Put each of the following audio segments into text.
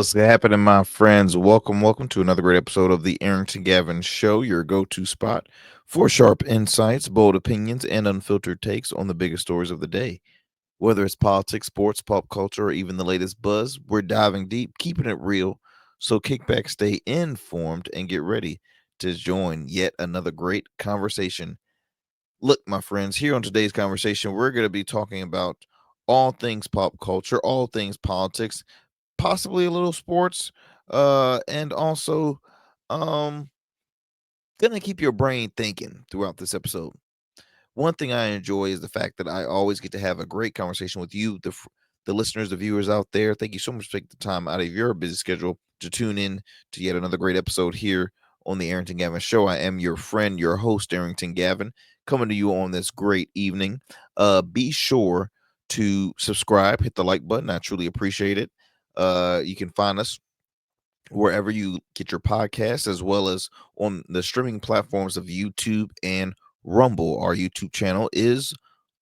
What's happening, my friends? Welcome to another great episode of the Arrington Gavin Show, your go-to spot for sharp insights, bold opinions, and unfiltered takes on the biggest stories of the day. Whether it's politics, sports, pop culture, or even the latest buzz, we're diving deep, keeping it real. So kick back, stay informed, and get ready to join yet another great conversation. Look, my friends, here on today's conversation, we're going to be talking about all things pop culture, all things politics, possibly a little sports, and also gonna keep your brain thinking throughout this episode. One thing I enjoy is the fact that I always get to have a great conversation with you, the listeners, the viewers out there. Thank you so much for taking the time out of your busy schedule to tune in to yet another great episode here on the Arrington Gavin Show. I am your friend, your host, Arrington Gavin, coming to you on this great evening. Be sure to subscribe, hit the like button. I truly appreciate it. You can find us wherever you get your podcasts, as well as on the streaming platforms of YouTube and Rumble. Our YouTube channel is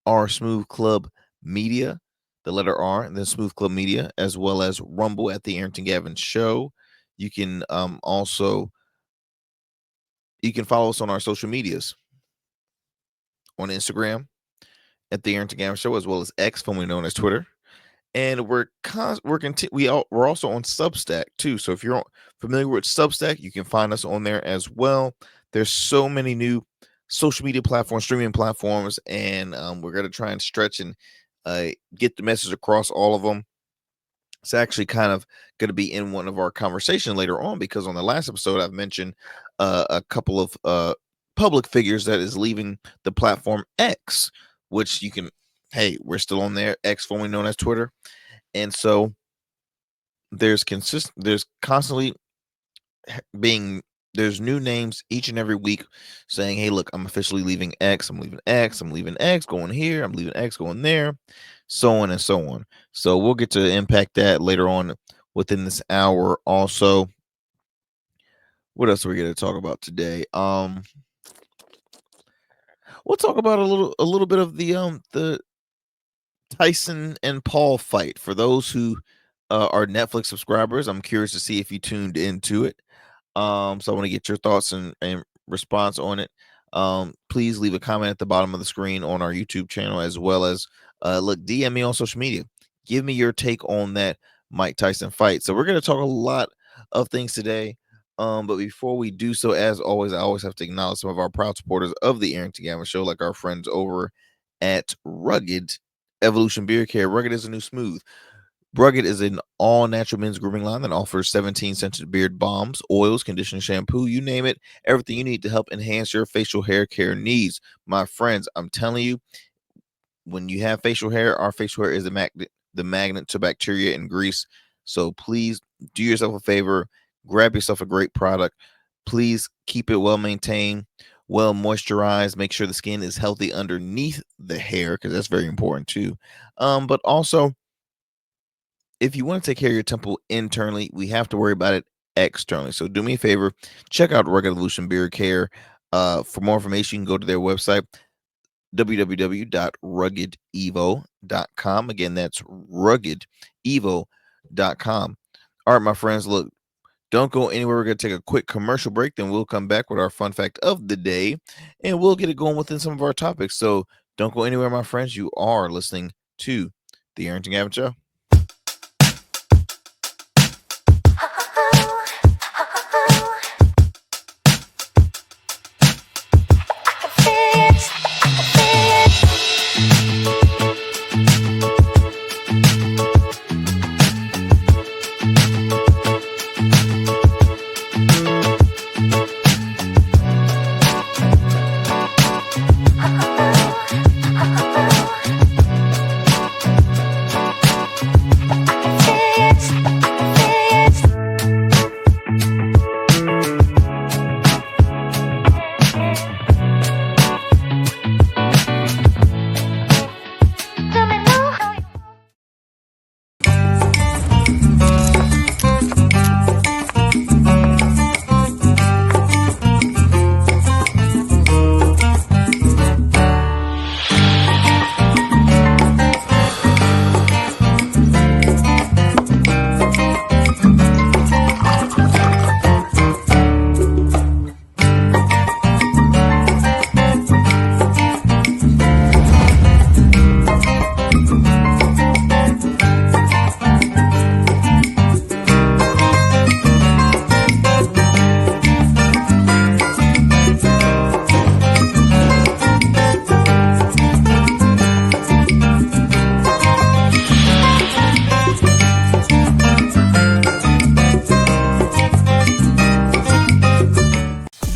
R Smooth Club Media, the letter R, and then Smooth Club Media, as well as Rumble at the Arrington Gavin Show. You can also follow us on our social medias on Instagram at the Arrington Gavin Show, as well as X, formerly known as Twitter. And we're also on Substack too. So if you're familiar with Substack, you can find us on there as well. There's so many new social media platforms, streaming platforms, and we're going to try and stretch and get the message across all of them. It's actually kind of going to be in one of our conversations later on, because on the last episode I've mentioned a couple of public figures that is leaving the platform X, which you can. Hey, we're still on there, X, formerly known as Twitter, and so there's constantly there's new names each and every week saying, hey, look, I'm officially leaving X, I'm leaving X, I'm leaving X, going here, I'm leaving X, going there, so on and so on. So we'll get to impact that later on within this hour. Also, what else are we going to talk about today? We'll talk about a little bit of the Tyson and Paul fight. For those who are Netflix subscribers, I'm curious to see if you tuned into it. So I want to get your thoughts and response on it. Please leave a comment at the bottom of the screen on our YouTube channel, as well as DM me on social media. Give me your take on that Mike Tyson fight. So we're going to talk a lot of things today. But before we do so, as always, I always have to acknowledge some of our proud supporters of the Arrington Gavin Show, like our friends over at Rugged Evolution Beard Care. Rugged is a new smooth. Rugged is an all-natural men's grooming line that offers 17 scented beard balms, oils, conditioner, shampoo, you name it, everything you need to help enhance your facial hair care needs. My friends, I'm telling you, when you have facial hair, our facial hair is the magnet to bacteria and grease. So please do yourself a favor, grab yourself a great product. Please keep it well maintained, well moisturized. Make sure the skin is healthy underneath the hair, because that's very important too. But also, if you want to take care of your temple internally, we have to worry about it externally. So do me a favor, check out Rugged Evolution Beard Care. For more information, you can go to their website, www.ruggedevo.com. Again, that's ruggedevo.com. All right, my friends, look, don't go anywhere. We're going to take a quick commercial break. Then we'll come back with our fun fact of the day, and we'll get it going within some of our topics. So don't go anywhere, my friends. You are listening to the Arrington Gavin Show.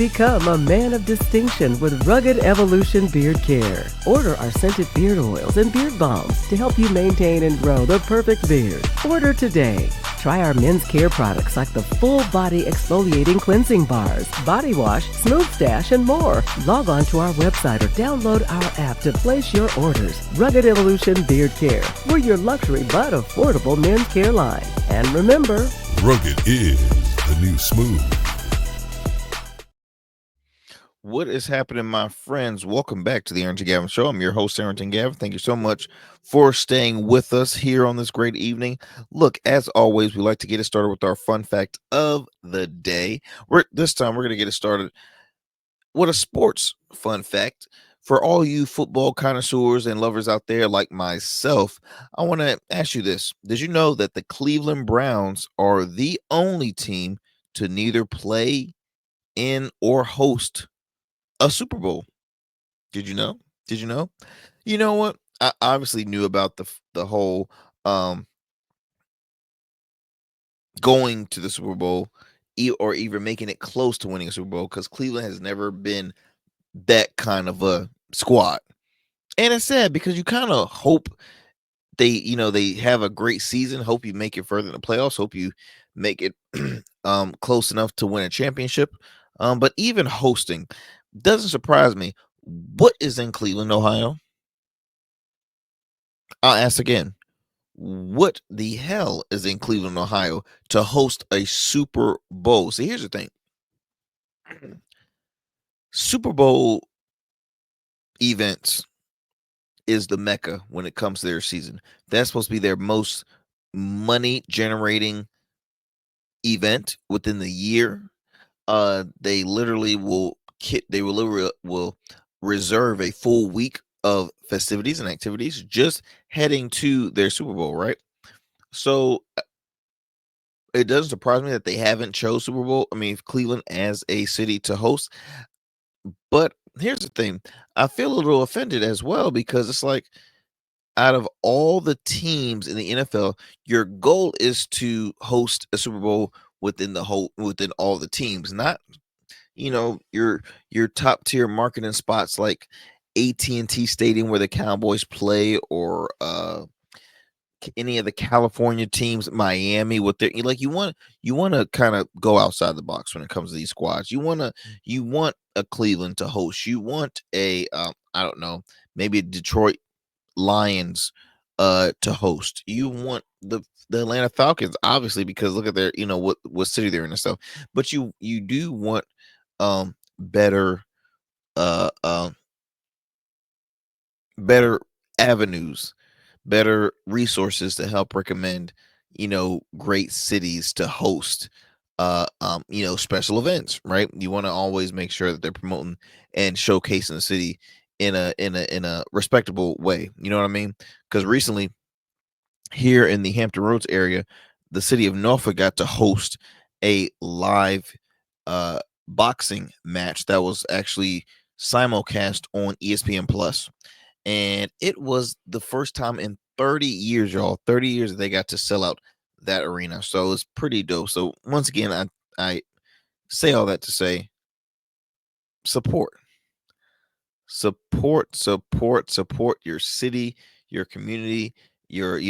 Become a man of distinction with Rugged Evolution Beard Care. Order our scented beard oils and beard balms to help you maintain and grow the perfect beard. Order today. Try our men's care products like the full body exfoliating cleansing bars, body wash, smooth stash, and more. Log on to our website or download our app to place your orders. Rugged Evolution Beard Care. We're your luxury but affordable men's care line. And remember, rugged is the new smooth. What is happening, my friends? Welcome back to the Arrington Gavin Show. I'm your host, Arrington Gavin. Thank you so much for staying with us here on this great evening. Look, as always, we like to get it started with our fun fact of the day. This time, we're going to get it started with a sports fun fact. For all you football connoisseurs and lovers out there like myself, I want to ask you this. Did you know that the Cleveland Browns are the only team to neither play in or host a Super Bowl? Did you know? Did you know? You know what? I obviously knew about the whole going to the Super Bowl or even making it close to winning a Super Bowl, because Cleveland has never been that kind of a squad. And it's sad because you kind of hope they have a great season, hope you make it further in the playoffs, hope you make it close enough to win a championship. But even hosting doesn't surprise me. What is in Cleveland, Ohio? I'll ask again. What the hell is in Cleveland, Ohio to host a Super Bowl? See, here's the thing. Super Bowl events is the mecca when it comes to their season. That's supposed to be their most money generating event within the year. They literally will reserve a full week of festivities and activities just heading to their Super Bowl, right? So it doesn't surprise me that they haven't chose Cleveland as a city to host. But here's the thing. I feel a little offended as well, because it's like, out of all the teams in the NFL, your goal is to host a Super Bowl within all the teams, not your top tier marketing spots like AT&T Stadium where the Cowboys play, or any of the California teams, Miami with their, like, you want to kind of go outside the box when it comes to these squads. You want a Cleveland to host. You want a I don't know, maybe a Detroit Lions to host. You want the Atlanta Falcons, obviously, because look at their, what city they're in and stuff. But you do want better uh uh better avenues, better resources to help recommend, great cities to host special events, right? You want to always make sure that they're promoting and showcasing the city in a respectable way. You know what I mean? Because recently, here in the Hampton Roads area, the city of Norfolk got to host a live boxing match that was actually simulcast on ESPN Plus. And it was the first time in 30 years, y'all, 30 years that they got to sell out that arena. So it's pretty dope. So once again, I say all that to say, support, support your city, your community, your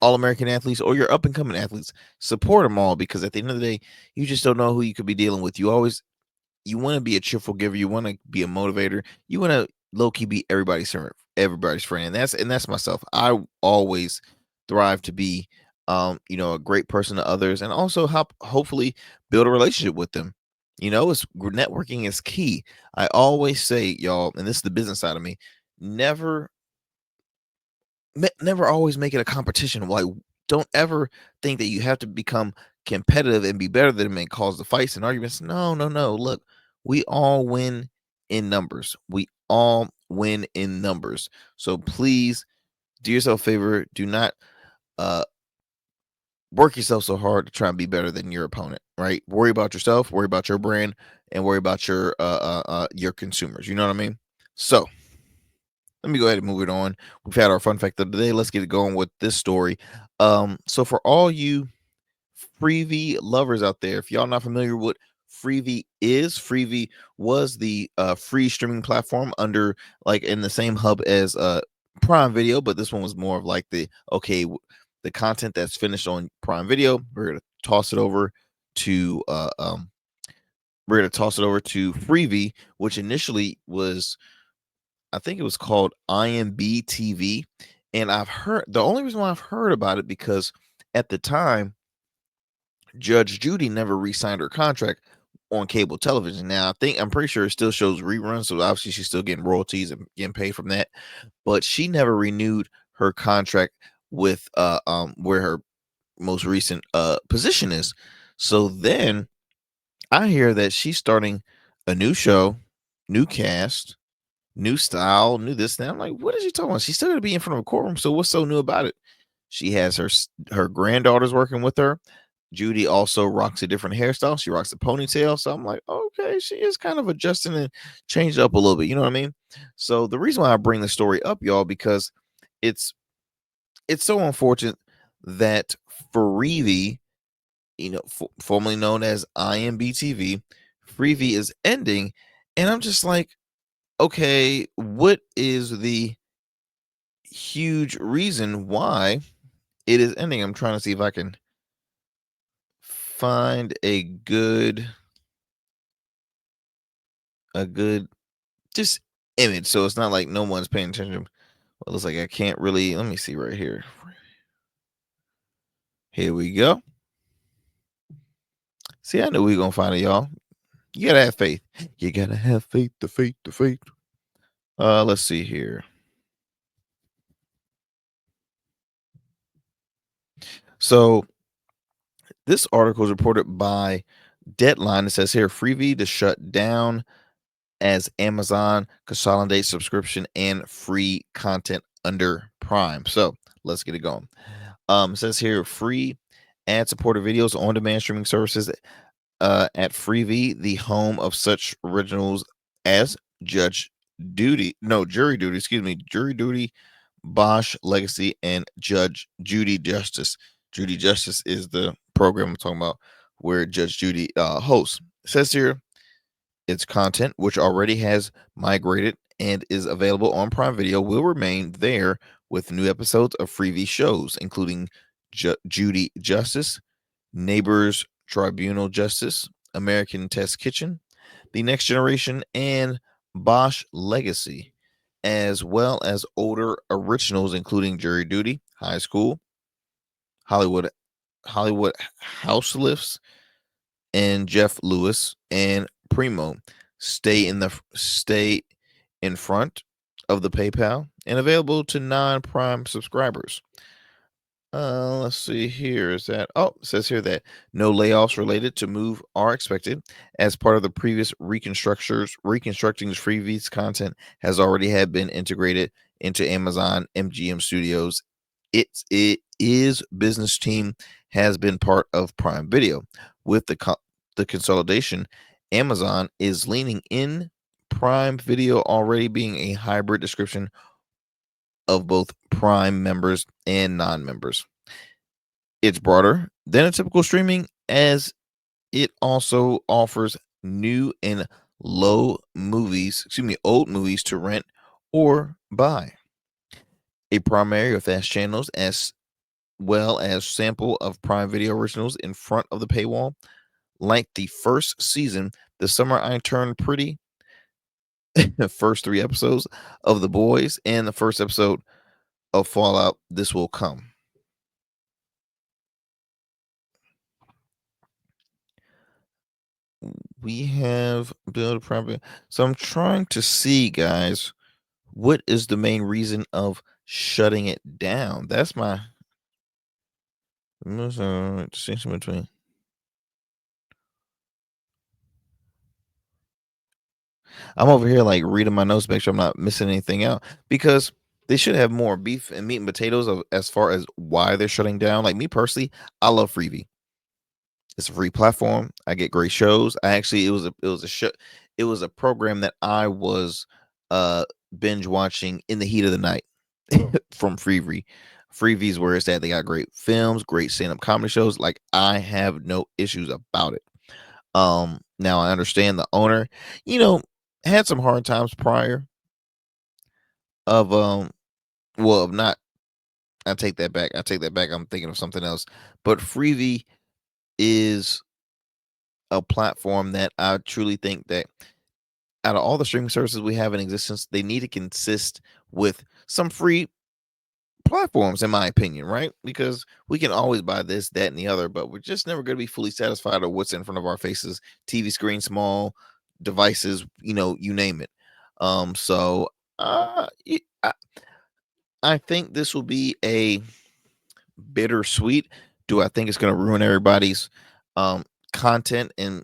all-American athletes, or your up-and-coming athletes. Support them all, because at the end of the day, you just don't know who you could be dealing with. You want to be a cheerful giver. You want to be a motivator. You want to low-key be everybody's friend. And that's myself. I always thrive to be a great person to others, and also hopefully build a relationship with them. Networking is key. I always say, y'all, and this is the business side of me, never always make it a competition. Like, don't ever think that you have to become competitive and be better than them and cause the fights and arguments. No, no, no. Look, we all win in numbers. We all win in numbers. So please do yourself a favor. Do not work yourself so hard to try and be better than your opponent, right? Worry about yourself, worry about your brand, and worry about your consumers. You know what I mean? So let me go ahead and move it on. We've had our fun fact of the day. Let's get it going with this story. So for all you Freevee lovers out there, if y'all not familiar with Freevee is. Freevee was the free streaming platform under like in the same hub as Prime Video, but this one was more of like the the content that's finished on Prime Video. We're gonna toss it over to Freevee, which initially was, I think it was called IMB TV. And I've heard, the only reason why I've heard about it because at the time Judge Judy never re-signed her contract on cable television. Now I'm pretty sure it still shows reruns, so obviously she's still getting royalties and getting paid from that. But she never renewed her contract with where her most recent position is. So then I hear that she's starting a new show, new cast, new style, new this and that. I'm like, what is she talking about? She's still gonna be in front of a courtroom. So what's so new about it? She has her granddaughters working with her. Judy also rocks a different hairstyle. She rocks a ponytail. So I'm like, okay, she is kind of adjusting and changed up a little bit. You know what I mean? So the reason why I bring the story up, y'all, because it's so unfortunate that Freevee, formerly known as IMBTV, Freevee is ending. And I'm just like, okay, what is the huge reason why it is ending? I'm trying to see if I can find a good just image, so it's not like no one's paying attention. Well, it looks like I can't really. Let me see right here. Here we go. See, I knew we were gonna find it, y'all. You gotta have faith. You gotta have faith. The faith. The faith. Let's see here. So this article is reported by Deadline. It says here, Freevee to shut down as Amazon consolidates subscription and free content under Prime. So let's get it going. It says here, free ad-supported videos on demand streaming services at Freevee, the home of such originals as Jury Duty, Jury Duty, Bosch Legacy, and Judge Judy Justice. Judy Justice is the program I'm talking about where Judge Judy hosts. It says here, its content, which already has migrated and is available on Prime Video, will remain there with new episodes of Freevee shows, including Judy Justice, Neighbors Tribunal Justice, American Test Kitchen, The Next Generation, and Bosch Legacy, as well as older originals, including Jury Duty, High School, Hollywood House Lifts, and Jeff Lewis and Primo. Stay in front of the PayPal and available to non-Prime subscribers. Let's see here. It says here that no layoffs related to move are expected as part of the previous reconstructing Freevee's content has already had been integrated into Amazon MGM Studios. It is business team has been part of Prime Video. With the consolidation, Amazon is leaning in. Prime Video already being a hybrid description of both Prime members and non-members. It's broader than a typical streaming as it also offers new and old movies to rent or buy. A primary or fast channels as well as sample of Prime Video originals in front of the paywall. Like the first season, The Summer I Turned Pretty, the first 3 episodes of The Boys, and the first episode of Fallout, This Will Come. We have build Prime. So I'm trying to see, guys, what is the main reason of shutting it down? That's my distinction between. I'm over here like reading my notes, make sure I'm not missing anything out because they should have more beef and meat and potatoes as far as why they're shutting down. Like me personally, I love Freevee. It's a free platform. I get great shows. It was a program that I was binge watching in the heat of the night from Freevee. Freevee's where it's at. They got great films, great stand-up comedy shows. Like I have no issues about it. Now I understand the owner, you know, had some hard times prior of well, of not. I take that back. I take that back. I'm thinking of something else. But Freevee is a platform that I truly think that out of all the streaming services we have in existence, they need to consist with some free platforms, in my opinion, right? Because we can always buy this, that, and the other, but we're just never going to be fully satisfied with what's in front of our faces. TV screen, small devices, you name it. So I think this will be a bittersweet. Do I think it's going to ruin everybody's um content and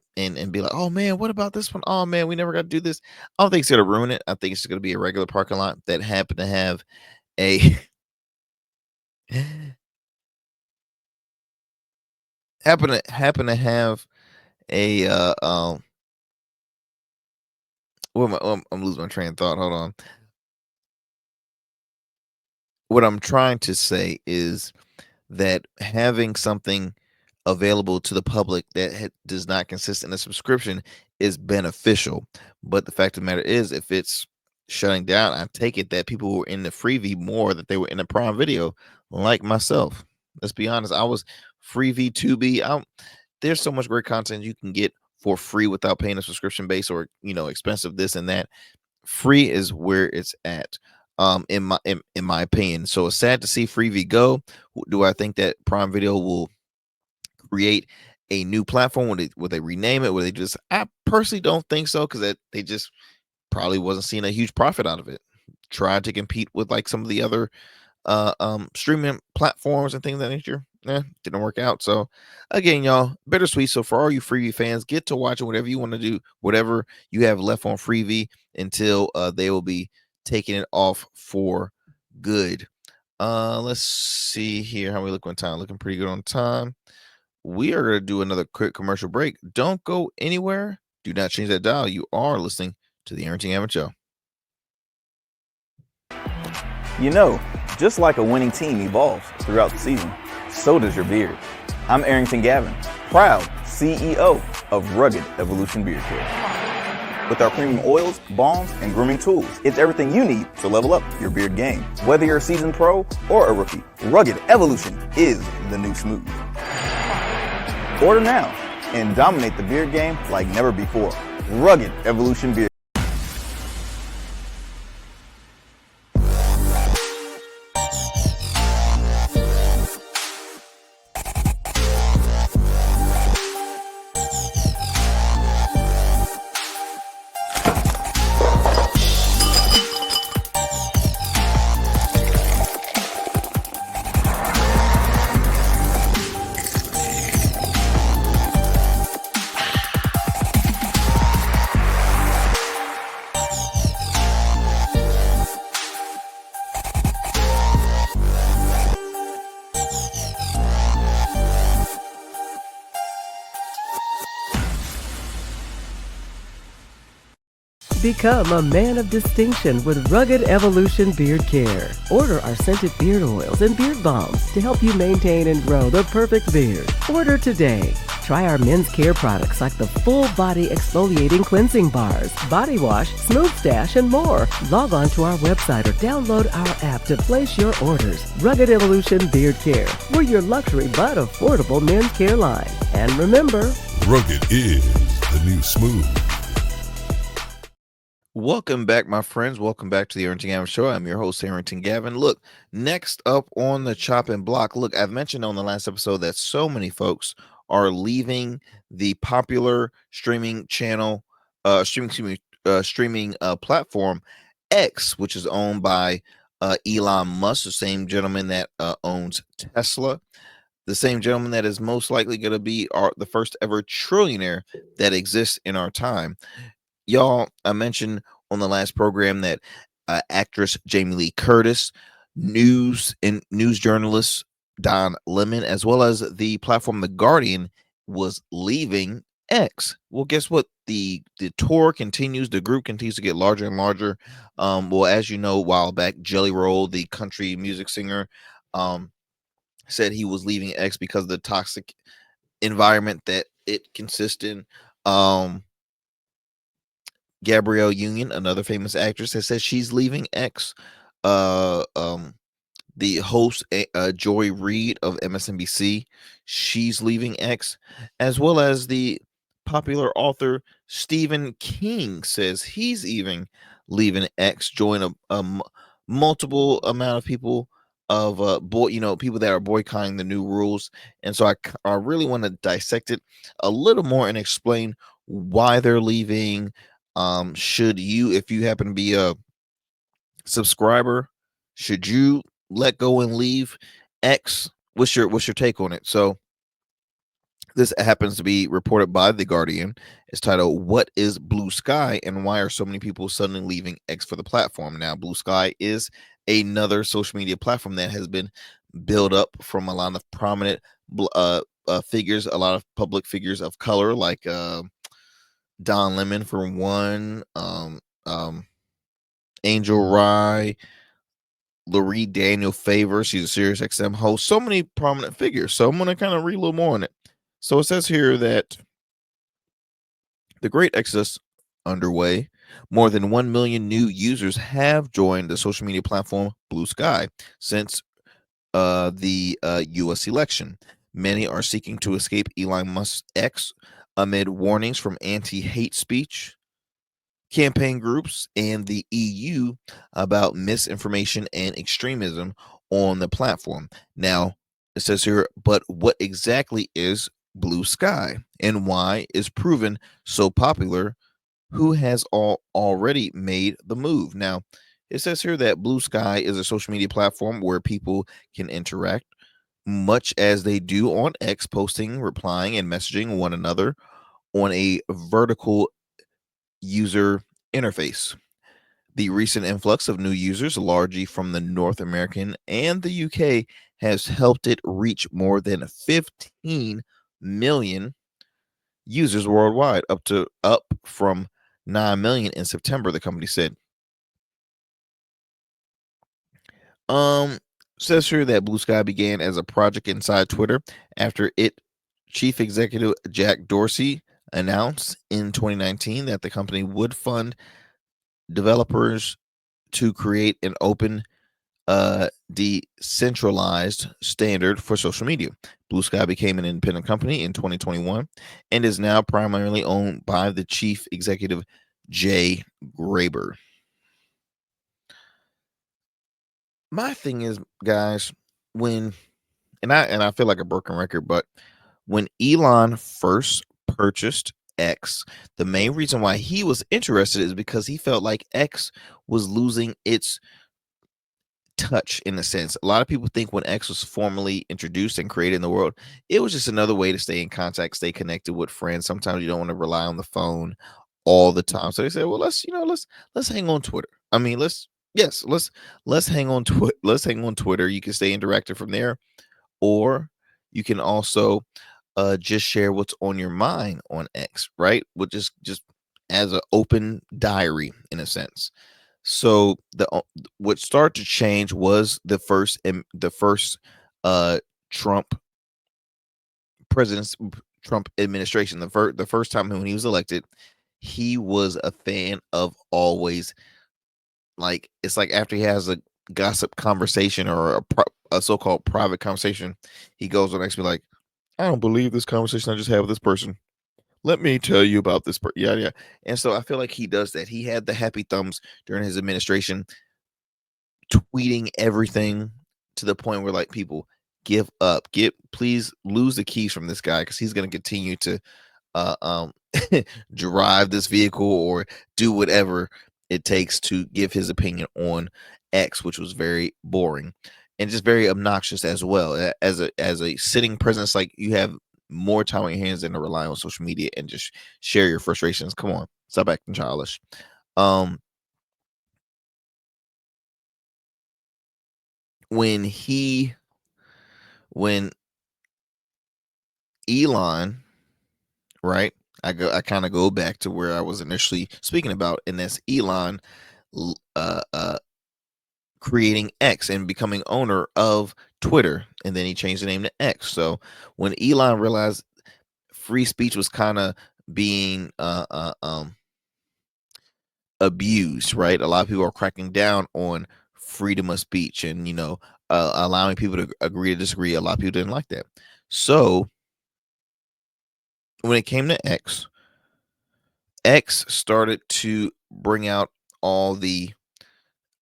be like, oh man, what about this one? Oh man, we never got to do this. I don't think it's going to ruin it. I think it's going to be a regular parking lot that happened to have a happen to have a I'm losing my train of thought. Hold on. What I'm trying to say is that having something available to the public that does not consist in a subscription is beneficial. But the fact of the matter is, if it's shutting down, I take it that people were in the freebie more that they were in the Prime Video, like myself. Let's be honest, I was freebie 2B. There's so much great content you can get for free without paying a subscription base or expensive this and that. Free is where it's at. In my opinion. So it's sad to see Freevee go. Do I think that Prime Video will create a new platform? Would they rename it? Would they just? I personally don't think so, because they just probably wasn't seeing a huge profit out of it. Tried to compete with like some of the other streaming platforms and things of that nature. Didn't work out. So again, y'all, bittersweet. So for all you Freevee fans, get to watching whatever you want to do, whatever you have left on Freevee until they will be taking it off for good. Let's see here how we look on time. Looking pretty good on time. We are going to do another quick commercial break. Don't go anywhere. Do not change that dial. You are listening to the Arrington Gavin Show. You know, just like a winning team evolves throughout the season, so does your beard. I'm Arrington Gavin, proud CEO of Rugged Evolution Beard Care. With our premium oils, balms, and grooming tools, it's everything you need to level up your beard game. Whether you're a seasoned pro or a rookie, Rugged Evolution is the new smooth. Order now and dominate the beard game like never before. Rugged Evolution Beard. Become a man of distinction with Rugged Evolution Beard Care. Order our scented beard oils and beard balms to help you maintain and grow the perfect beard. Order today. Try our men's care products like the full body exfoliating cleansing bars, body wash, smooth stash, and more. Log on to our website or download our app to place your orders. Rugged Evolution Beard Care. We're your luxury but affordable men's care line. And remember, Rugged is the new smooth. Welcome back, my friends. Welcome back to the Arrington Gavin Show. I'm your host, Arrington Gavin. Look, next up on the chopping block. Look, I've mentioned on the last episode that so many folks are leaving the popular streaming channel, streaming platform X, which is owned by Elon Musk, the same gentleman that owns Tesla, the same gentleman that is most likely going to be the first ever trillionaire that exists in our time. Y'all, I mentioned on the last program that actress Jamie Lee Curtis, news journalist Don Lemon, as well as the platform The Guardian, was leaving X. Well, guess what? The tour continues. The group continues to get larger and larger. Well, as you know, a while back, Jelly Roll, the country music singer, said he was leaving X because of the toxic environment that it consists in. Gabrielle Union, another famous actress, has said she's leaving X. Uh, um, the host, Joy Reid of MSNBC, she's leaving X, as well as the popular author Stephen King says he's even leaving X. Join a multiple amount of people of people that are boycotting the new rules, and so I really want to dissect it a little more and explain why they're leaving. Should you, if you happen to be a subscriber, should you let go and leave X? What's your take on it? So this happens to be reported by The Guardian. It's titled, "What is Blue Sky and Why Are So Many People Suddenly Leaving X for the Platform?" Now, Blue Sky is another social media platform that has been built up from a lot of prominent figures, a lot of public figures of color, like Don Lemon for one, Angel Rye, Laurie Daniel Favor. She's a Sirius XM host. So many prominent figures. So I'm going to kind of read a little more on it. So it says here that the great exodus underway. More than 1 million new users have joined the social media platform Blue Sky since the U.S. election. Many are seeking to escape Elon Musk's X amid warnings from anti-hate speech campaign groups and the EU about misinformation and extremism on the platform. Now, it says here, but what exactly is Blue Sky and why is proven so popular? Who has already made the move? Now, it says here that Blue Sky is a social media platform where people can interact much as they do on X, posting, replying, and messaging one another on a vertical user interface. The recent influx of new users, largely from the North American and the UK, has helped it reach more than 15 million users worldwide, up from 9 million in September, the company said. Um Says here that Blue Sky began as a project inside Twitter after it chief executive Jack Dorsey announced in 2019 that the company would fund developers to create an open decentralized standard for social media. Blue Sky became an independent company in 2021 and is now primarily owned by the chief executive Jay Graber. My thing is, guys, when I feel like a broken record, but when Elon first purchased X, the main reason why he was interested is because he felt like X was losing its touch in a sense. A lot of people think when X was formally introduced and created in the world, it was just another way to stay in contact, stay connected with friends. Sometimes you don't want to rely on the phone all the time. So they said, well, let's hang on Twitter. I mean, let's hang on let's hang on Twitter. You can stay interactive from there, or you can also just share what's on your mind on X, right? Which is just as an open diary in a sense. So what started to change was the first Trump president's Trump administration. The first time when he was elected, he was a fan of always, like, it's like after he has a gossip conversation or a so-called private conversation, he goes on next to be like, I don't believe this conversation I just had with this person. Let me tell you about this. Yeah. And so I feel like he does that. He had the happy thumbs during his administration, tweeting everything to the point where, like, people give up. Please lose the keys from this guy because he's going to continue to uh, um, drive this vehicle or do whatever it takes to give his opinion on X, which was very boring and just very obnoxious as well. As a sitting president, like, you have more time on your hands than to rely on social media and just share your frustrations. Come on, stop acting childish. When Elon, right? I kind of go back to where I was initially speaking about, and that's Elon creating X and becoming owner of Twitter, and then he changed the name to X. So when Elon realized free speech was kind of being abused, right? A lot of people are cracking down on freedom of speech and, allowing people to agree to disagree. A lot of people didn't like that. So when it came to X started to bring out all the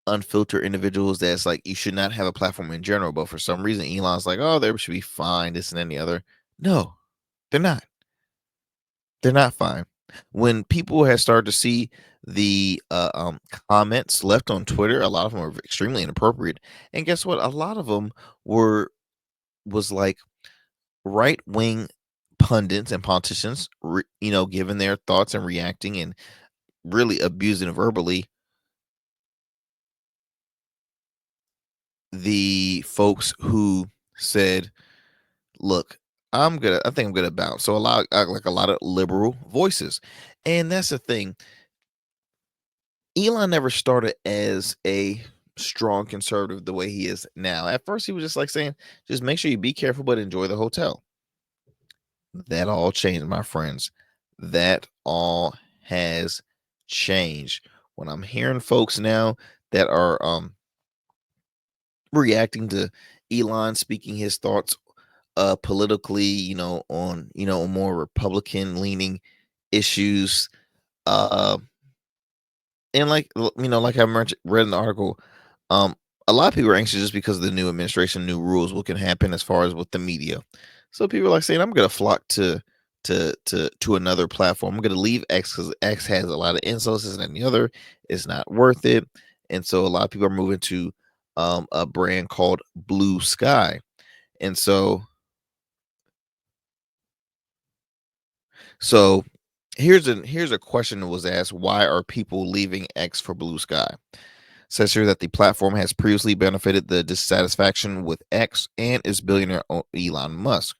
unfiltered individuals that's like, you should not have a platform in general. But for some reason, Elon's like, oh, they should be fine, this and then the other. No, they're not. They're not fine. When people have started to see the comments left on Twitter, a lot of them are extremely inappropriate. And guess what? A lot of them was like right wing pundits and politicians, giving their thoughts and reacting and really abusing verbally the folks who said, look, I think I'm gonna bounce. So a lot of liberal voices. And that's the thing. Elon never started as a strong conservative the way he is now. At first, he was just like saying, just make sure you be careful, but enjoy the hotel. That all changed, my friends. That all has changed. When I'm hearing folks now that are reacting to Elon speaking his thoughts politically, on more Republican leaning issues, and like like I read in the article, a lot of people are anxious just because of the new administration, new rules, what can happen as far as with the media. So people are like saying, I'm gonna flock to another platform. I'm gonna leave X because X has a lot of insults and the other. It's not worth it. And so a lot of people are moving to a brand called Blue Sky. And so here's a question that was asked: why are people leaving X for Blue Sky? Says here that the platform has previously benefited the dissatisfaction with X and its billionaire Elon Musk,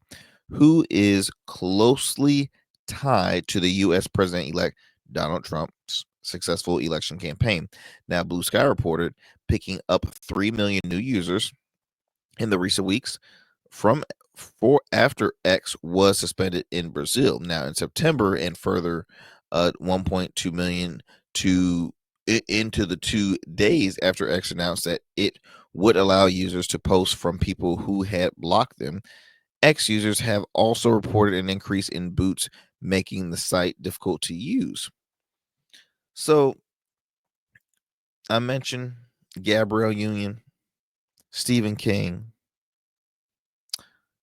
who is closely tied to the U.S. President-elect Donald Trump's successful election campaign. Now, Blue Sky reported picking up 3 million new users in the recent weeks from after X was suspended in Brazil. Now, in September, and further 1.2 million into the 2 days after X announced that it would allow users to post from people who had blocked them. X users have also reported an increase in boots, making the site difficult to use. So I mentioned Gabrielle Union, Stephen King,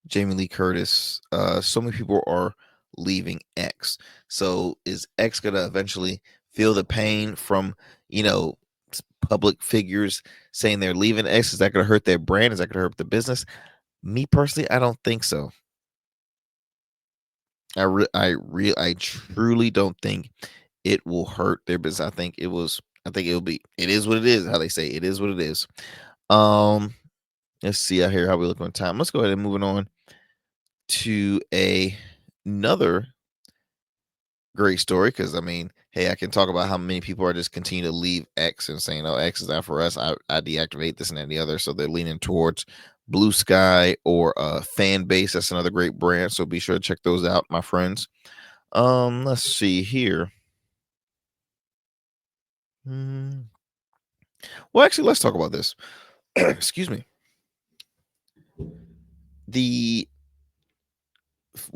Jamie Lee Curtis. So many people are leaving X. So is X gonna eventually feel the pain from public figures saying they're leaving X? Is that gonna hurt their brand? Is that gonna hurt the business? Me personally, I don't think so. I truly don't think it will hurt their business. I think it'll be. It is what it is. How they say it is what it is. Let's see out here how we look on time. Let's go ahead and moving on to another great story, because I mean, hey, I can talk about how many people are just continue to leave X and saying, oh, X is out for us. I deactivate this and that and the other. So they're leaning towards Blue Sky or Fan Base. That's another great brand. So be sure to check those out, my friends. Let's see here. Well, actually, let's talk about this. Excuse me. The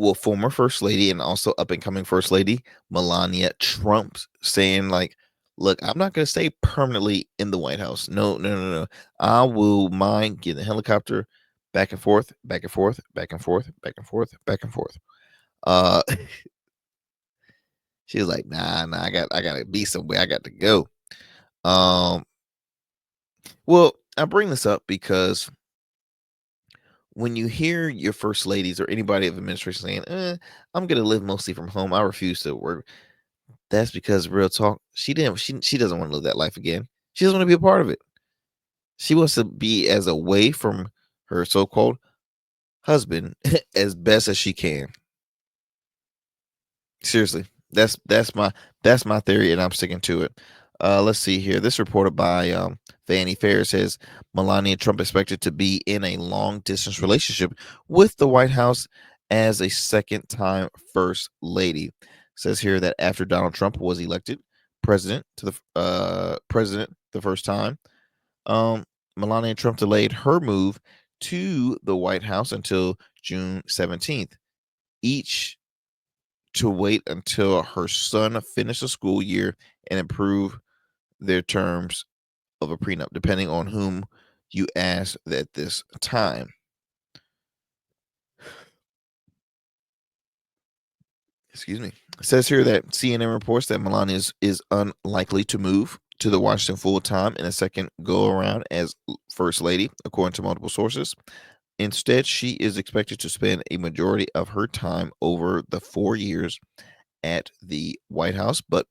former first lady and also up and coming first lady Melania Trump saying, like, look, I'm not going to stay permanently in the White House. No. I will mind getting a helicopter back and forth, back and forth, back and forth, back and forth, back and forth. She was like, nah, I gotta be somewhere. I got to go. Well, I bring this up because when you hear your first ladies or anybody of administration saying, I'm gonna live mostly from home, I refuse to work, that's because, real talk, she doesn't want to live that life again. She doesn't want to be a part of it. She wants to be as away from her so-called husband as best as she can. Seriously, that's my theory, and I'm sticking to it. Let's see here. This reported by Vanity Fair says Melania Trump expected to be in a long-distance relationship with the White House as a second-time first lady. says here that after Donald Trump was elected president the first time, Melania Trump delayed her move to the White House until June 17th, each to wait until her son finished the school year and improve their terms of a prenup, depending on whom you ask at this time. Excuse me. It says here that CNN reports that Melania is unlikely to move to the Washington full time in a second go around as First Lady, according to multiple sources. Instead, she is expected to spend a majority of her time over the 4 years at the White House, but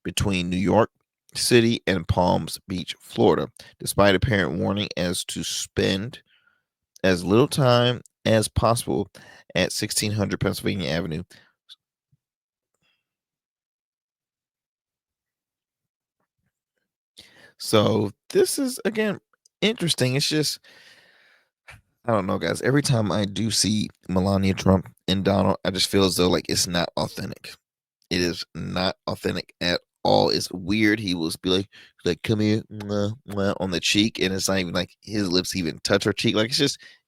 between New York City and Palms Beach, Florida, despite apparent warning as to spend as little time as possible at 1600 Pennsylvania Avenue. So this is again interesting. It's just I don't know, guys. Every time I do see Melania Trump and Donald, I just feel as though like it's not authentic. It is not authentic at all. It's weird. He will be like, come here, mwah, mwah, on the cheek, and it's not even like his lips even touch her cheek. Like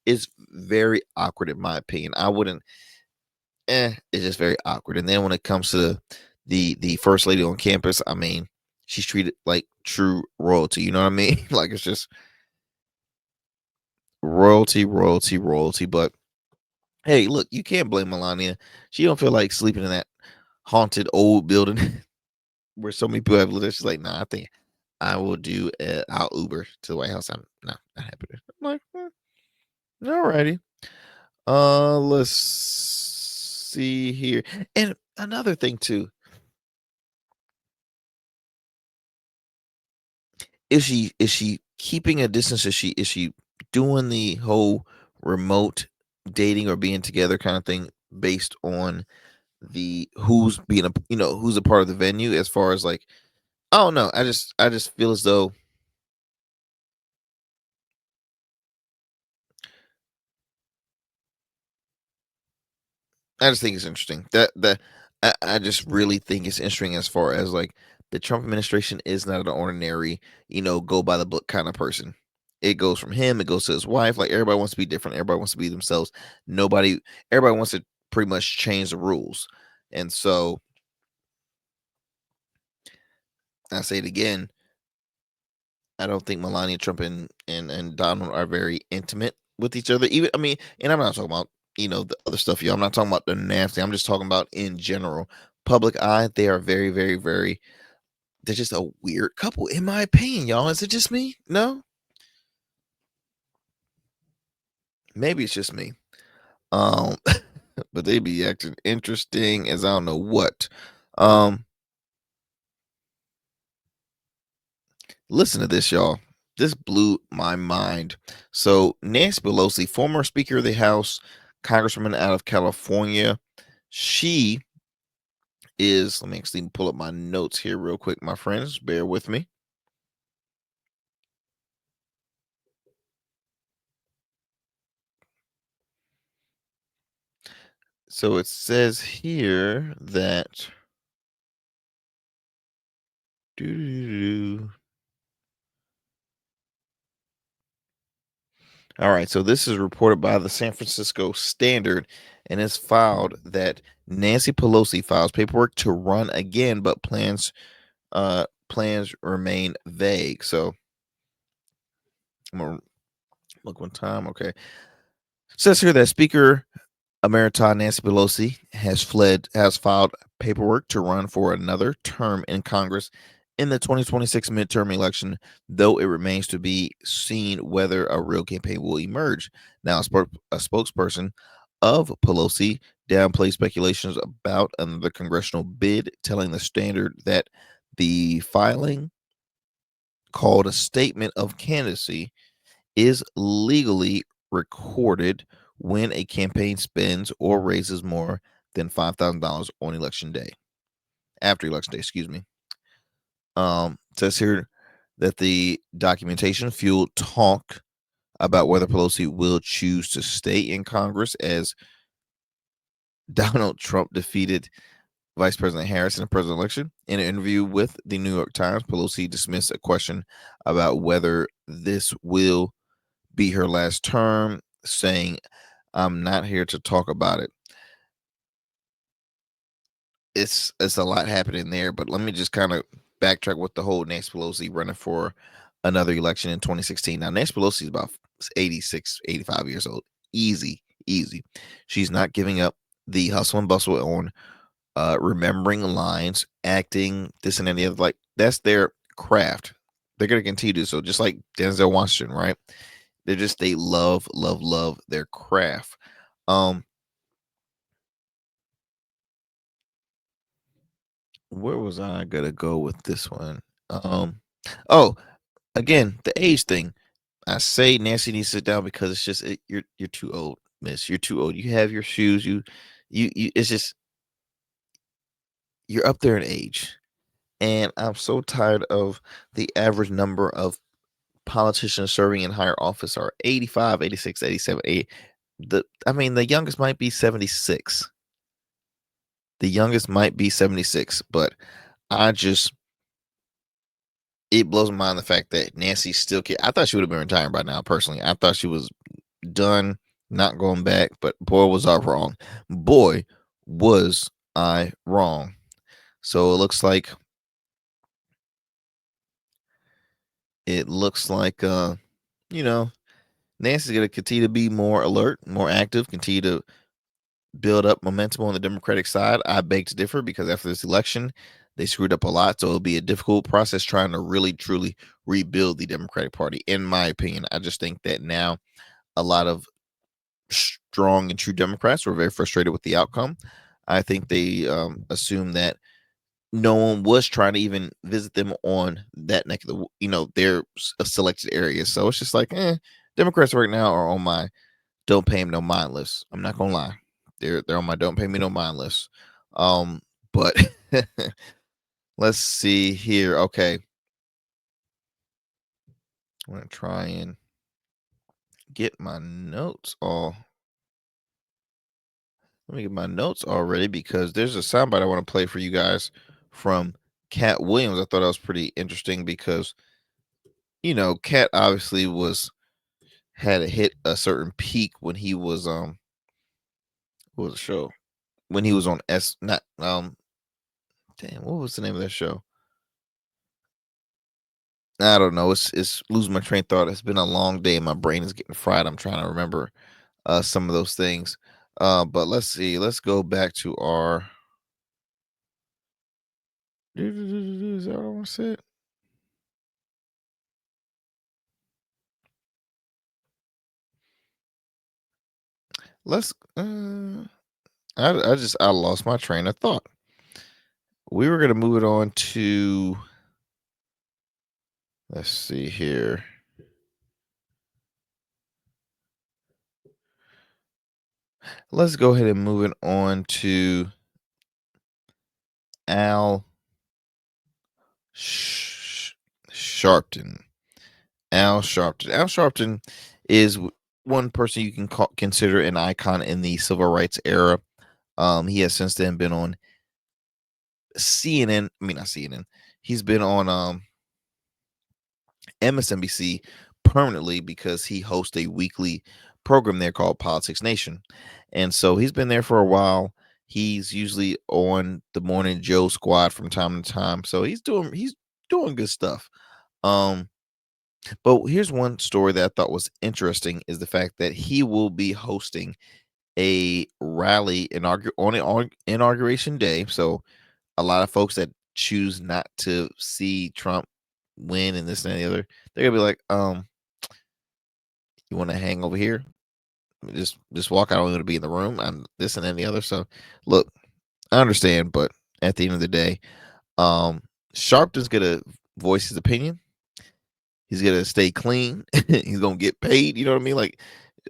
it's very awkward in my opinion. I wouldn't. It's just very awkward. And then when it comes to the first lady on campus, I mean, she's treated like true royalty. You know what I mean? Like it's just royalty, royalty, royalty. But hey, look, you can't blame Melania. She don't feel like sleeping in that haunted old building where so many people have lived. She's like, nah, I think I will do. I'll Uber to the White House. I'm not happy. I'm like, alrighty. Let's see here. And another thing too. Is she keeping a distance? Is she doing the whole remote dating or being together kind of thing based on the who's being who's a part of the venue as far as like I don't know. I just feel as though I just think it's interesting. I just really think it's interesting as far as like the Trump administration is not an ordinary, go by the book kind of person. It goes from him, it goes to his wife. Like everybody wants to be different. Everybody wants to be themselves. Everybody wants to pretty much change the rules. And so I say it again. I don't think Melania Trump and Donald are very intimate with each other. Even I mean, and I'm not talking about the other stuff. I'm not talking about the nasty. I'm just talking about in general. Public eye, they are very, very, very. They're just a weird couple, in my opinion, y'all. Is it just me? No, maybe it's just me. Um, but they be acting interesting as I don't know what. Um, Listen to this, y'all. This blew my mind. So, Nancy Pelosi, former Speaker of the House, Congresswoman out of California, she is, let me actually pull up my notes here real quick, my friends. Bear with me. So, it says here that. All right, so this is reported by the San Francisco Standard, and it's filed that Nancy Pelosi files paperwork to run again, but plans remain vague. So I'm gonna look one time. Okay, it says here that Speaker Emerita Nancy Pelosi has filed paperwork to run for another term in Congress in the 2026 midterm election, though it remains to be seen whether a real campaign will emerge. Now, a spokesperson of Pelosi downplayed speculations about another congressional bid, telling the Standard that the filing, called a statement of candidacy, is legally recorded when a campaign spends or raises more than $5,000 on election day. After election day, excuse me. It says here that the documentation fueled talk about whether Pelosi will choose to stay in Congress as Donald Trump defeated Vice President Harris in the presidential election. In an interview with the New York Times, Pelosi dismissed a question about whether this will be her last term, saying, "I'm not here to talk about it." It's a lot happening there, but let me just kind of backtrack with the whole Nancy Pelosi running for another election in 2016. Now, Nancy Pelosi is about 86, 85 years old. Easy, easy. She's not giving up the hustle and bustle on remembering lines, acting, this and any other. Like, that's their craft. They're going to continue to do so, just like Denzel Washington, right? They love, love, love their craft. Where was I gonna go with this one? Oh, again, the age thing. I say Nancy needs to sit down because it's just you're too old, miss. You're too old. You have your shoes. You. It's just you're up there in age, and I'm so tired of the average number of politicians serving in higher office are 85, 86, 87, 80. The youngest might be 76. The youngest might be 76, but I just it blows my mind the fact that Nancy still can. I thought she would have been retired by now, personally. I thought she was done, not going back, but boy, was I wrong. Boy, was I wrong. So it looks like you know, Nancy's gonna continue to be more alert, more active, continue to build up momentum on the Democratic side. I beg to differ because after this election, they screwed up a lot. So it'll be a difficult process trying to really truly rebuild the Democratic Party, in my opinion. I just think that now a lot of strong and true Democrats were very frustrated with the outcome. I think they assumed that no one was trying to even visit them on that neck of their selected areas. So it's just like, Democrats right now are on my don't pay him no mind list. I'm not gonna lie. They're on my don't pay me no mind list. But let's see here. Okay. I'm gonna try and get my notes all. Let me get my notes all ready because there's a soundbite I want to play for you guys from Cat Williams. I thought that was pretty interesting because Cat obviously had hit a certain peak when he was what was the show? When he was on S not damn, what was the name of that show? I don't know. It's losing my train of thought. It's been a long day and my brain is getting fried. I'm trying to remember some of those things. But let's see. Let's go back to our is that what I want to say? Let's I lost my train of thought. We were gonna move it on to let's see here. Let's go ahead and move it on to Al Sharpton. Al Sharpton. Al Sharpton is one person you can consider an icon in the civil rights era. He has since then been on CNN. I mean, not CNN. He's been on MSNBC permanently because he hosts a weekly program there called Politics Nation. And so he's been there for a while. He's usually on the Morning Joe squad from time to time. So he's doing good stuff. But here's one story that I thought was interesting is the fact that he will be hosting a rally on inauguration day. So a lot of folks that choose not to see Trump win and this and the other, they're gonna be like, you want to hang over here? Just walk. I don't want to be in the room. I'm this and then the other. So look, I understand, but at the end of the day, Sharpton's gonna voice his opinion. He's gonna stay clean. He's gonna get paid. You know what I mean? Like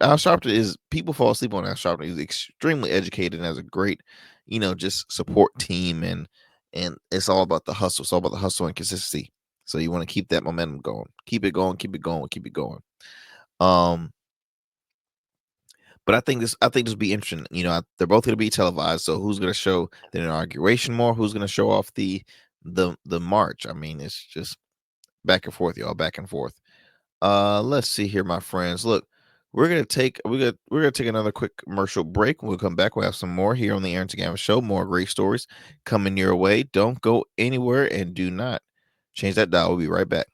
Al Sharpton is people fall asleep on Al Sharpton. He's extremely educated and has a great, just support team and it's all about the hustle. It's all about the hustle and consistency. So you want to keep that momentum going. Keep it going, keep it going, keep it going. Um But I think this will be interesting. They're both going to be televised. So who's going to show the inauguration more? Who's going to show off the march? I mean, it's just back and forth, y'all, back and forth. Let's see here, my friends. Look, we're gonna take another quick commercial break. When we come back, we'll have some more here on the Arrington Gavin Show. More great stories coming your way. Don't go anywhere and do not change that dial. We'll be right back.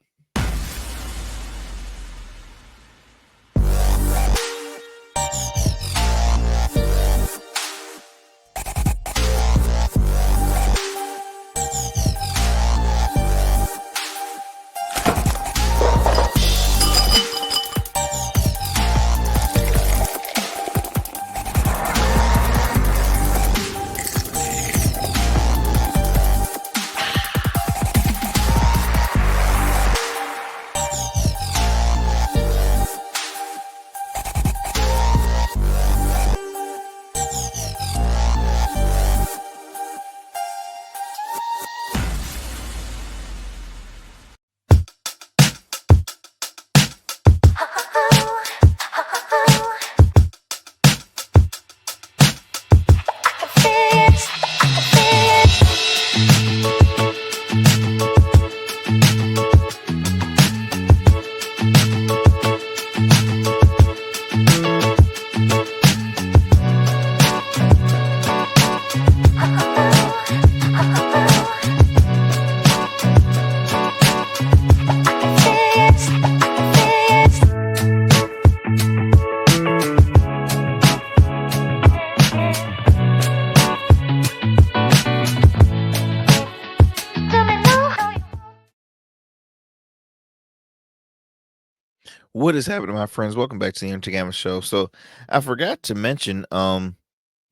What is happening, my friends? Welcome back to the Arrington Gavin Show. So I forgot to mention,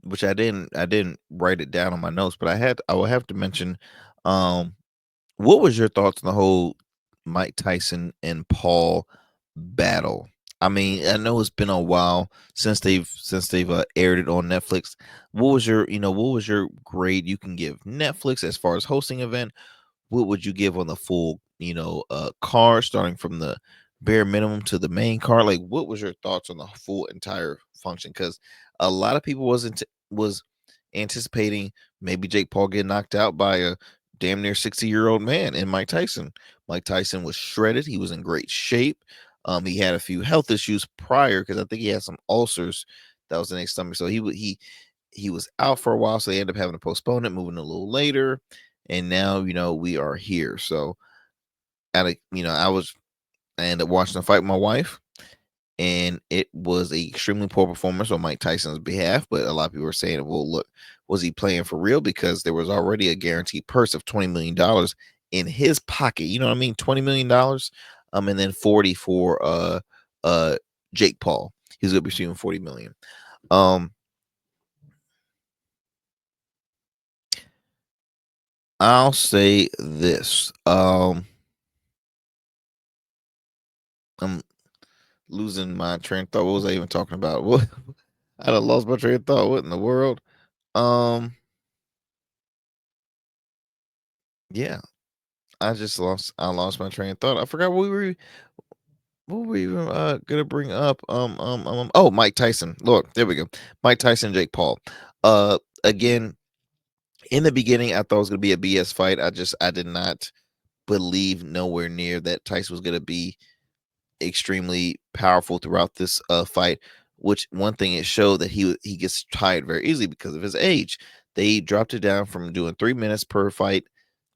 which I didn't write it down on my notes, but I will have to mention, um, what was your thoughts on the whole Mike Tyson and Paul battle? I mean, I know it's been a while since they've aired it on Netflix. What was your grade you can give Netflix as far as hosting event? What would you give on the full, car, starting from the bare minimum to the main car? Like, what was your thoughts on the full entire function? Because a lot of people was anticipating maybe Jake Paul getting knocked out by a damn near 60-year-old man in Mike Tyson. Mike Tyson was shredded. He was in great shape. He had a few health issues prior, because I think he had some ulcers that was in his stomach. So he was out for a while. So they ended up having to postpone it, moving a little later. And now, we are here. So I ended up watching the fight with my wife, and it was a extremely poor performance on Mike Tyson's behalf. But a lot of people were saying, well, look, was he playing for real? Because there was already a guaranteed purse of $20 million in his pocket. You know what I mean? $20 million. And then 40 for Jake Paul. He's gonna be receiving 40 million. I'll say this. I'm losing my train of thought. What was I even talking about? What? I done lost my train of thought. What in the world? Yeah, I lost my train of thought. I forgot what were we even gonna bring up. Oh, Mike Tyson. Look, there we go. Mike Tyson, Jake Paul. Again, in the beginning, I thought it was gonna be a BS fight. I did not believe nowhere near that Tyson was gonna be extremely powerful throughout this fight. Which, one thing, it showed that he gets tired very easily because of his age. They dropped it down from doing 3 minutes per fight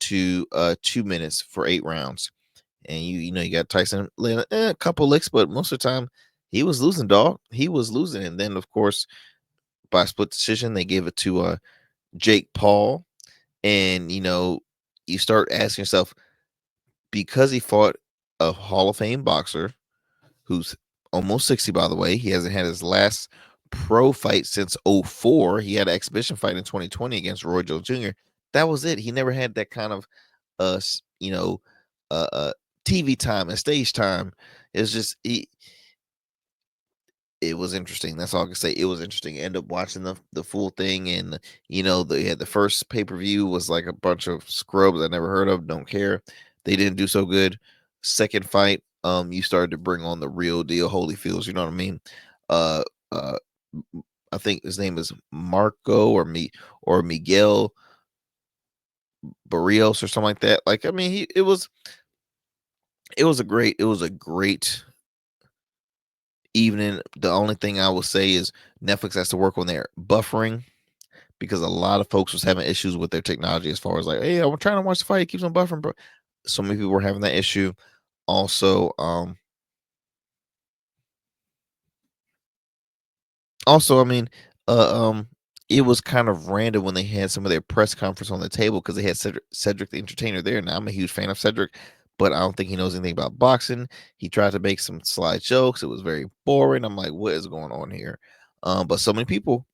to 2 minutes for 8 rounds. And you got Tyson laying a couple licks, but most of the time he was losing, dog. He was losing. And then, of course, by split decision, they gave it to Jake Paul. And you start asking yourself, because he fought a Hall of Fame boxer who's almost 60, by the way. He hasn't had his last pro fight since '04. He had an exhibition fight in 2020 against Roy Jones Jr. That was it. He never had that kind of TV time and stage time. It's just it was interesting. That's all I can say. It was interesting. End up watching the full thing, and they had the first pay-per-view was like a bunch of scrubs I never heard of, don't care. They didn't do so good. Second fight, you started to bring on the real deal Holyfields, you know what I mean? Uh I think his name is Marco or Miguel Barrios or something like that. Like, I mean, it was a great evening. The only thing I will say is Netflix has to work on their buffering, because a lot of folks was having issues with their technology as far as like, hey, I'm trying to watch the fight, it keeps on buffering, bro. So many people were having that issue. Also, I mean, uh, um, it was kind of random when they had some of their press conference on the table, because they had Cedric the Entertainer there. Now I'm a huge fan of Cedric, but I don't think he knows anything about boxing. He tried to make some sly jokes. It was very boring. I'm like, what is going on here? But so many people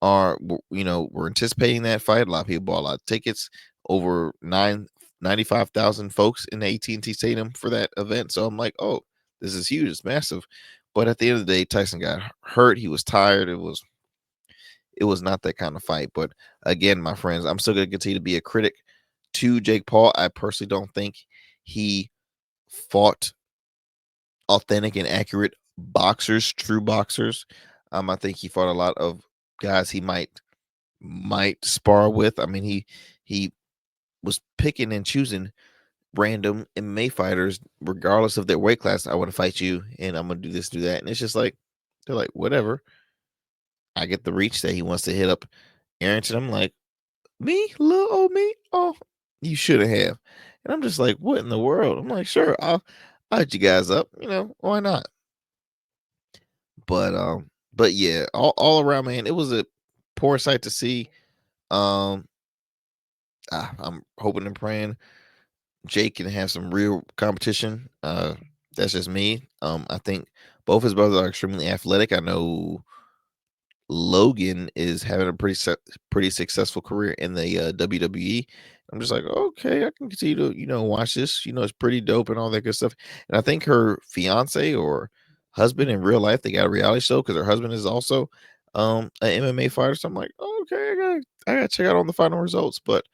were anticipating that fight. A lot of people bought a lot of tickets. Over 95,000 folks in the AT&T Stadium for that event. So I'm like, oh, this is huge. It's massive. But at the end of the day, Tyson got hurt. He was tired. It was not that kind of fight. But again, my friends, I'm still going to continue to be a critic to Jake Paul. I personally don't think he fought authentic and accurate boxers, true boxers. I think he fought a lot of guys he might spar with. I mean, he was picking and choosing random MMA fighters, regardless of their weight class. I want to fight you, and I'm gonna do this, do that, and it's just like they're like, whatever. I get the reach that he wants to hit up Arrington. I'm like, me, little old me. Oh, you should have. And I'm just like, what in the world? I'm like, sure, I'll hit you guys up. Why not? But yeah, all around, man, it was a poor sight to see. Um, I'm hoping and praying Jake can have some real competition. That's just me. I think both his brothers are extremely athletic. I know Logan is having a pretty successful career in the WWE. I'm just like, okay, I can continue to watch this. It's pretty dope and all that good stuff. And I think her fiance or husband in real life, they got a reality show, because her husband is also an MMA fighter. So I'm like, okay, I gotta check out on the final results. But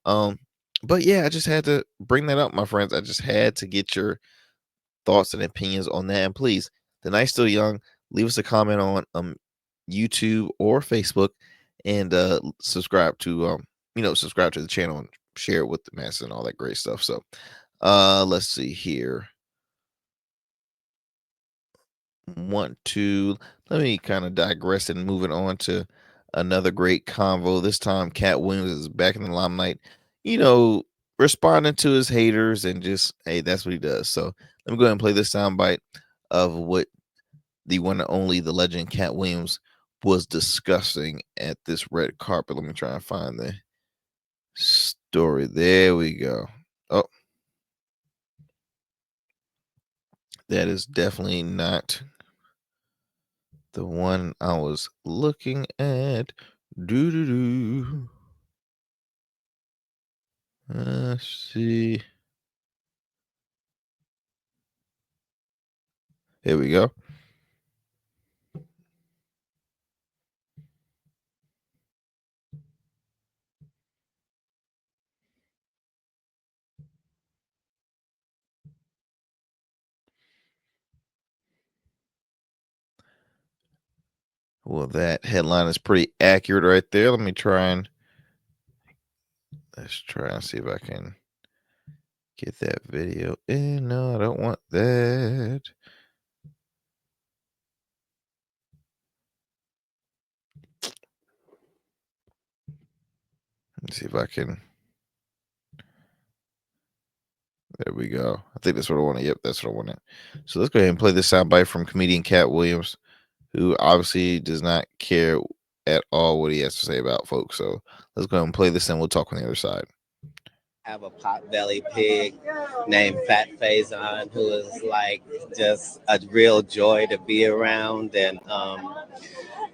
yeah, I just had to bring that up, my friends. I just had to get your thoughts and opinions on that. And please, the night's still young. Leave us a comment on YouTube or Facebook, and subscribe to the channel and share it with the masses and all that great stuff. So let's see here. Let me kind of digress and moving on to another great convo. This time Cat Williams is back in the limelight, responding to his haters, and just, hey, that's what he does. So let me go ahead and play this soundbite of what the one and only, the legend Cat Williams, was discussing at this red carpet. Let me try and find the story. There we go. Oh, that is definitely not the one I was looking at. Let's see. Here we go. Well, that headline is pretty accurate right there. Let's try and see if I can get that video in. No, I don't want that. Let's see if I can. There we go. I think that's what I wanted. Yep, that's what I wanted. So let's go ahead and play this soundbite from comedian Cat Williams, who obviously does not care at all what he has to say about folks. So let's go ahead and play this, and we'll talk on the other side. Have a pot-belly pig named Fat Faison, who is like just a real joy to be around. And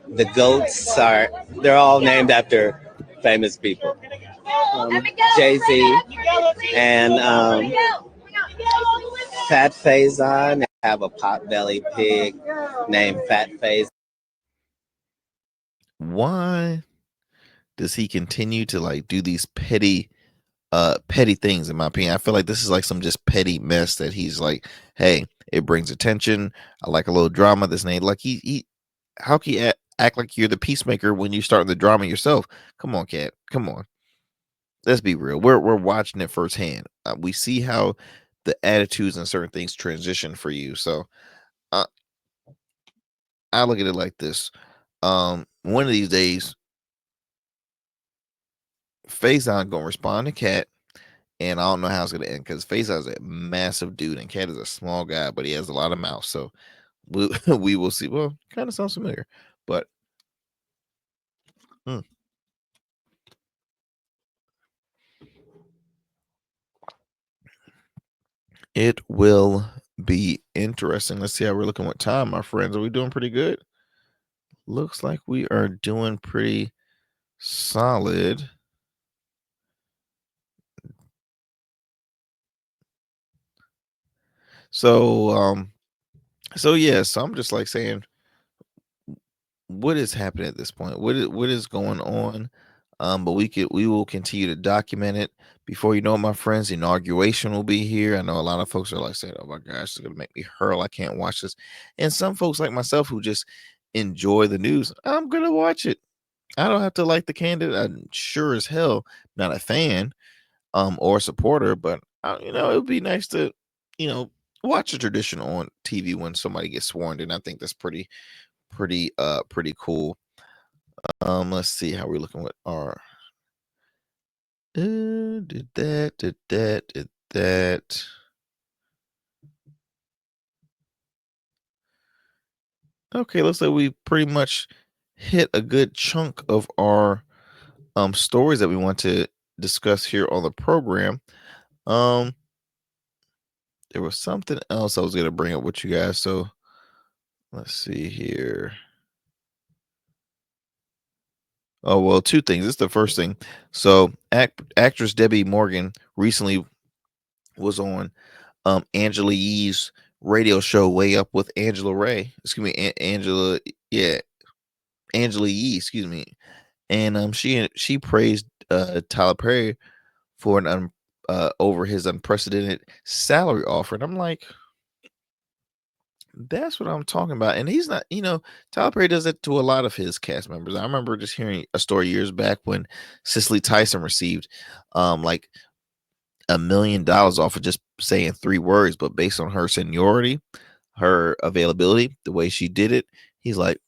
the goats they're all named after famous people. Jay-Z and Fat Faison. Have a pot-belly pig named Fat Faison. Why does he continue to like do these petty things? In my opinion, I feel like this is like some just petty mess that he's like, hey, it brings attention, I like a little drama, this and that. Like he how can he act like you're the peacemaker when you start the drama yourself. Come on, Kat. Come on. Let's be real. We're watching it firsthand. We see how the attitudes and certain things transition for you. So uh, I look at it like this. One of these days, Faison gonna respond to Kat, and I don't know how it's gonna end because Faison is a massive dude and Kat is a small guy, but he has a lot of mouth. So we will see. Well, kind of sounds familiar, but it will be interesting. Let's see how we're looking with time, my friends. Are we doing pretty good? Looks like we are doing pretty solid. So so I'm just like saying, what is happening at this point? What is going on? But we will continue to document it. Before you know it, my friends, the inauguration will be here. I know a lot of folks are like saying, "Oh my gosh, it's gonna make me hurl. I can't watch this." And some folks like myself who just enjoy the news, I'm gonna watch it. I don't have to like the candidate. I'm sure as hell not a fan, or a supporter, but it would be nice to, watch a tradition on TV when somebody gets sworn in. I think that's pretty cool. Let's see how we're looking with our did that. Okay, looks like we pretty much hit a good chunk of our stories that we want to discuss here on the program. Um there was something else I was gonna bring up with you guys. So let's see here. Oh well, two things. This is the first thing. So actress Debbie Morgan recently was on Angela Yee's radio show Way Up with Angela Ray. Excuse me, Angela. Yeah, Angela Yee. Excuse me. And she praised Tyler Perry for over his unprecedented salary offer, and I'm like, that's what I'm talking about. And he's not, Tyler Perry does it to a lot of his cast members. I remember just hearing a story years back when Cicely Tyson received like $1 million off of just saying 3 words, but based on her seniority, her availability, the way she did it, he's like,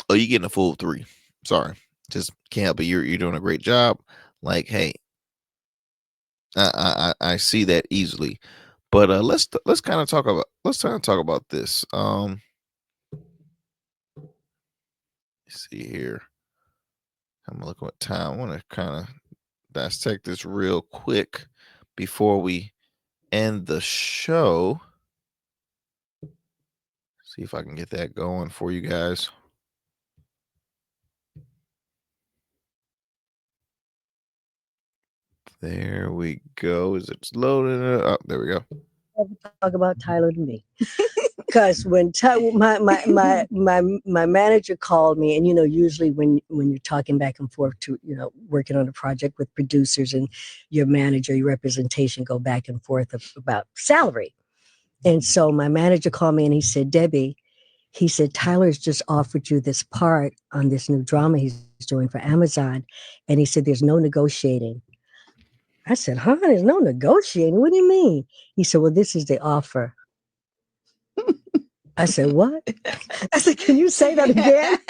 "Oh, you're getting a full 3. Sorry, just can't help it. You're doing a great job. Like, hey, I see that easily." But let's kind of talk about this. Let's see here. I'm looking at time. I want to kind of dissect this real quick before we end the show. See if I can get that going for you guys. There we go. Is it loading? Oh, there we go. Talk about Tyler to me. Because when my manager called me, and usually when you're talking back and forth to working on a project with producers and your manager, your representation go back and forth about salary. And so my manager called me and he said, "Debbie," he said, "Tyler's just offered you this part on this new drama he's doing for Amazon," and he said, "There's no negotiating." I said, "Huh? There's no negotiating? What do you mean?" He said, "Well, this is the offer." I said, "What?" I said, "Can you say that again?"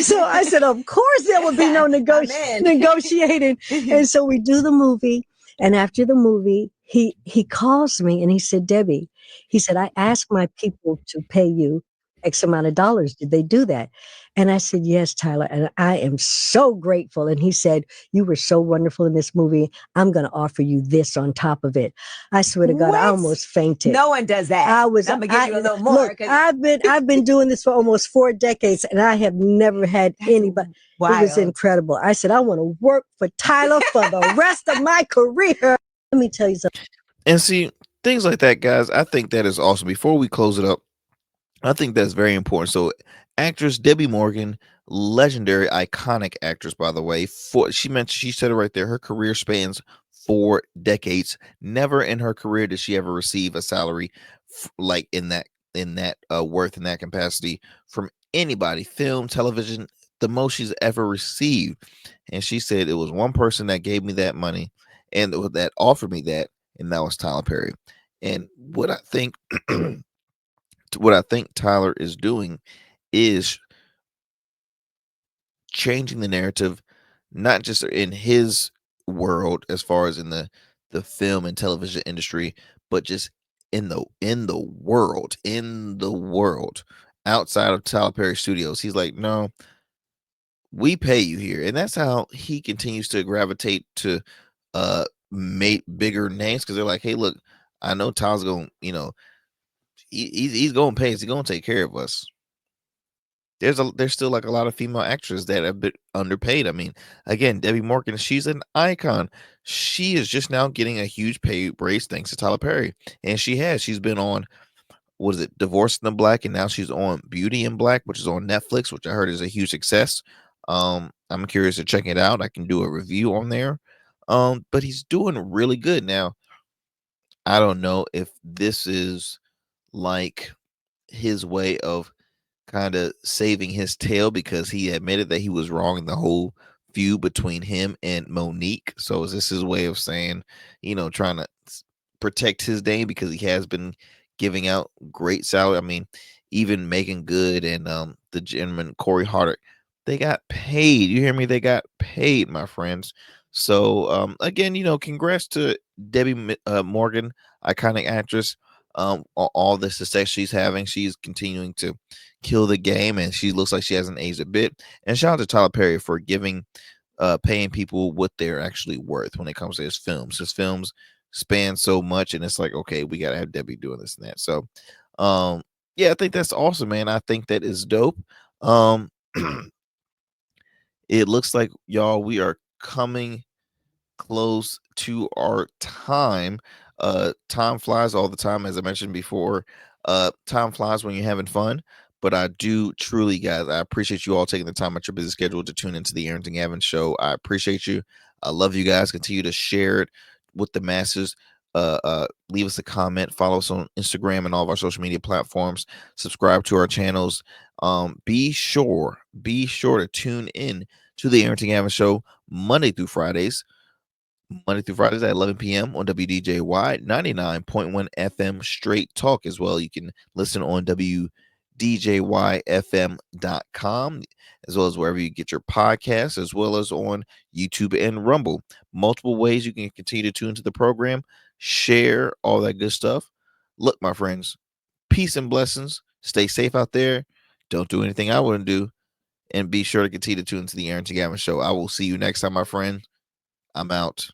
So I said, "Of course there would be no negotiating." And so we do the movie. And after the movie, he calls me and he said, "Debbie," he said, "I asked my people to pay you X amount of dollars. Did they do that?" And I said, "Yes, Tyler. And I am so grateful." And he said, "You were so wonderful in this movie. I'm going to offer you this on top of it." I swear to God, I almost fainted. No one does that. I'm gonna give you a little more. Look, I've been doing this for almost 4 decades, and I have never had anybody. It was incredible. I said, "I want to work for Tyler for the rest of my career." Let me tell you something. And see, things like that, guys, I think that is awesome. Before we close it up, I think that's very important. So, actress Debbie Morgan, legendary, iconic actress, by the way. She said it right there. Her career spans 4 decades. Never in her career did she ever receive a salary like in that worth in that capacity from anybody, film, television, the most she's ever received. And she said it was one person that gave me that money and that offered me that, and that was Tyler Perry. And what I think Tyler is doing is changing the narrative, not just in his world as far as in the film and television industry, but just in the world outside of Tyler Perry Studios. He's like, no, we pay you here, and that's how he continues to gravitate to make bigger names, because they're like, hey, look, I know Tyler's going, he's going to pay us, he's going to take care of us. There's still like a lot of female actresses that have been underpaid. I mean, again, Debbie Morgan, she's an icon. She is just now getting a huge pay raise thanks to Tyler Perry, and she's been on, what is it, Divorced in the Black, and now she's on Beauty in Black, which is on Netflix, which I heard is a huge success. I'm curious to check it out. I can do a review on there. But he's doing really good now. I don't know if this is like his way of kind of saving his tail, because he admitted that he was wrong in the whole feud between him and Monique. So is this his way of saying, trying to protect his name, because he has been giving out great salary? I mean, even Megan Good and the gentleman Corey Harder, they got paid. You hear me? They got paid, my friends. So again, congrats to Debbie Morgan, iconic actress. All the success she's having, she's continuing to kill the game, and she looks like she hasn't aged a bit. And shout out to Tyler Perry for paying people what they're actually worth when it comes to his films. His films span so much, and it's like, okay, we gotta have Debbie doing this and that. So yeah, I think that's awesome, man. I think that is dope. It looks like, y'all, we are coming close to our time. Time flies all the time, as I mentioned before. Time flies when you're having fun. But I do truly, guys, I appreciate you all taking the time out your busy schedule to tune into the Arrington Gavin show. I appreciate you. I love you guys. Continue to share it with the masses. Leave us a comment. Follow us on Instagram and all of our social media platforms. Subscribe to our channels. Be sure to tune in to the Arrington Gavin show Monday through Fridays at 11 p.m. on WDJY 99.1 FM Straight Talk. As well, you can listen on WDJYFM.com, as well as wherever you get your podcasts, as well as on YouTube and Rumble. Multiple ways you can continue to tune into the program, share, all that good stuff. Look, my friends, peace and blessings. Stay safe out there. Don't do anything I wouldn't do. And be sure to continue to tune into the Arrington Gavin show. I will see you next time, my friend. I'm out.